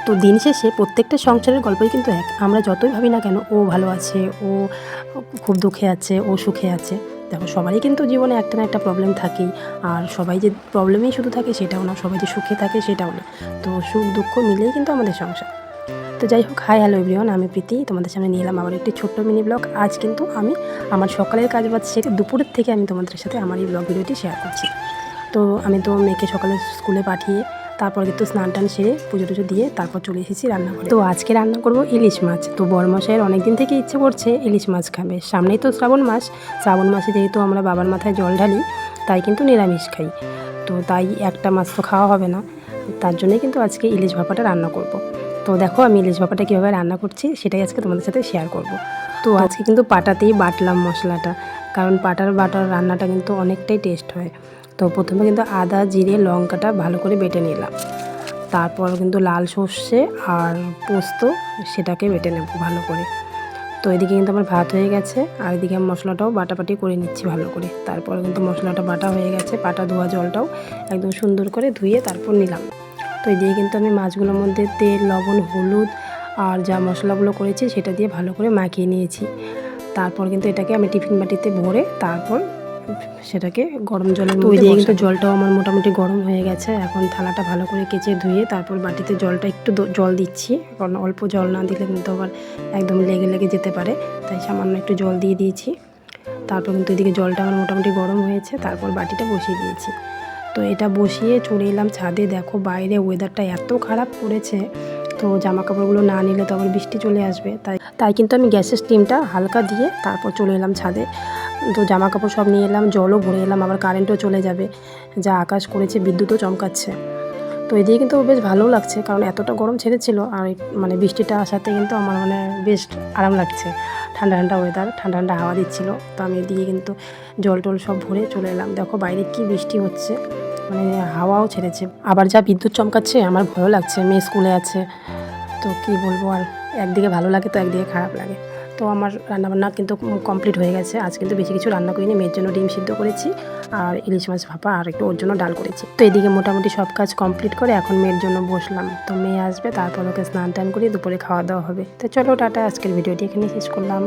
তো দিন শেষে প্রত্যেকটা সংসারের গল্পই কিন্তু এক। আমরা যতই ভাবি না কেন ও ভালো আছে, ও খুব দুঃখে আছে, ও সুখে আছে। দেখো সবারই কিন্তু জীবনে একটা না একটা প্রবলেম থাকেই। আর সবাই যে প্রবলেমেই শুধু থাকে সেটাও না, সবাই যে সুখে থাকে সেটাও না। তো সুখ দুঃখ মিলেই কিন্তু আমাদের সংসার। তো যাই হোক, হাই হ্যালো এভরিওয়ান, আমি প্রীতি তোমাদের সামনে নিয়ে এলাম আবার একটি ছোট্ট মিনি ব্লগ। আজ কিন্তু আমি আমার সকালের কাজ বাজ সেরে দুপুরের থেকে আমি তোমাদের সাথে আমার এই ব্লগ ভিডিওটি শেয়ার করছি। তো আমি তো মেয়েকে সকালে স্কুলে পাঠিয়ে তারপর কিন্তু স্নান টান সেরে পুজো টুজো দিয়ে তারপর চলে এসেছি রান্নাঘরে। তো আজকে রান্না করব ইলিশ মাছ। তো বড়মশাইয়ের অনেক দিন থেকে ইচ্ছে করছে ইলিশ মাছ খাবে। সামনেই তো শ্রাবণ মাস, শ্রাবণ মাসে যেহেতু আমরা বাবার মাথায় জল ঢালি তাই কিন্তু নিরামিষ খাই। তো তাই একটা মাছ তো খাওয়া হবে না, তার জন্যই কিন্তু আজকে ইলিশ ভাপাটা রান্না করব। তো দেখো আমি ইলিশ ভাপাটা কীভাবে রান্না করছি সেটাই আজকে তোমাদের সাথে শেয়ার করব। তো আজকে কিন্তু পাটাতেই বাটলাম মশলাটা, কারণ বাটার রান্নাটা কিন্তু অনেকটাই টেস্ট হয়। তো প্রথমে কিন্তু আদা জিরে লঙ্কাটা ভালো করে বেটে নিলাম, তারপর কিন্তু লাল সর্ষে আর পোস্ত সেটাকে বেটে নেব ভালো করে। তো এদিকে কিন্তু আমার ভাত হয়ে গেছে, আর এদিকে আমি মশলাটাও বাটাবাটি করে নিচ্ছি ভালো করে। তারপর কিন্তু মশলাটা বাটা হয়ে গেছে, পাটা ধোয়া জলটাও একদম সুন্দর করে ধুয়ে তারপর নিলাম। তো এদিকে কিন্তু আমি মাছগুলোর মধ্যে তেল লবণ হলুদ আর যা মশলাগুলো করেছি সেটা দিয়ে ভালো করে মাখিয়ে নিয়েছি। তারপর কিন্তু এটাকে আমি টিফিন বাটিতে ভরে তারপর সেটাকে গরম জলের মধ্যে দিয়ে কিন্তু জলটাও আমার মোটামুটি গরম হয়ে গেছে। এখন থালাটা ভালো করে কেচে ধুয়ে তারপর বাটিতে জলটা একটু জল দিচ্ছি, কারণ অল্প জল না দিলে কিন্তু আবার একদম লেগে লেগে যেতে পারে, তাই সামান্য একটু জল দিয়ে দিয়েছি। তারপর কিন্তু এদিকে জলটা আমার মোটামুটি গরম হয়েছে, তারপর বাটিটা বসিয়ে দিয়েছি। তো এটা বসিয়ে চলে এলাম ছাদে। দেখো বাইরে ওয়েদারটা এত খারাপ করেছে, তো জামা কাপড়গুলো না নিলে তো আবার বৃষ্টি চলে আসবে, তাই কিন্তু আমি গ্যাসের স্টিমটা হালকা দিয়ে তারপর চলে এলাম ছাদে। তো জামা কাপড় সব নিয়ে এলাম, জলও ভরে এলাম, আবার কারেন্টও চলে যাবে, যা আকাশ করেছে, বিদ্যুৎও চমকাচ্ছে। তো এদিকে কিন্তু বেশ ভালো লাগছে, কারণ এতটা গরম ছেড়েছিল আর মানে বৃষ্টিটা আসাতে কিন্তু আমার মানে বেশ আরাম লাগছে। ঠান্ডা ঠান্ডা ওয়েদার, ঠান্ডা ঠান্ডা হাওয়া দিচ্ছিল। তো আমি এদিকে কিন্তু জল টল সব ভরে চলে এলাম। দেখো বাইরে কি বৃষ্টি হচ্ছে, মানে হাওয়াও ছেড়েছে, আবার যা বিদ্যুৎ চমকাচ্ছে, আমার ভয়ও লাগছে, মেয়ে স্কুলে আছে। তো কি বলবো আর, একদিকে ভালো লাগে তো একদিকে খারাপ লাগে। তো আমার রান্নাবান্না কিন্তু কমপ্লিট হয়ে গেছে। আজ কিন্তু বেশি কিছু রান্না করিনি, মেয়ের জন্য ডিম সিদ্ধ করেছি আর ইলিশ মাছ ভাপা আর একটু ওর জন্য ডাল করেছি। তো এদিকে মোটামুটি সব কাজ কমপ্লিট করে এখন মেয়ের জন্য বসলাম। তো মেয়ে আসবে, তারপর ওকে স্নান টান করিয়ে দুপুরে খাওয়া দাওয়া হবে। তো চলো টাটা, আজকের ভিডিওটি এখানে শেষ করলাম।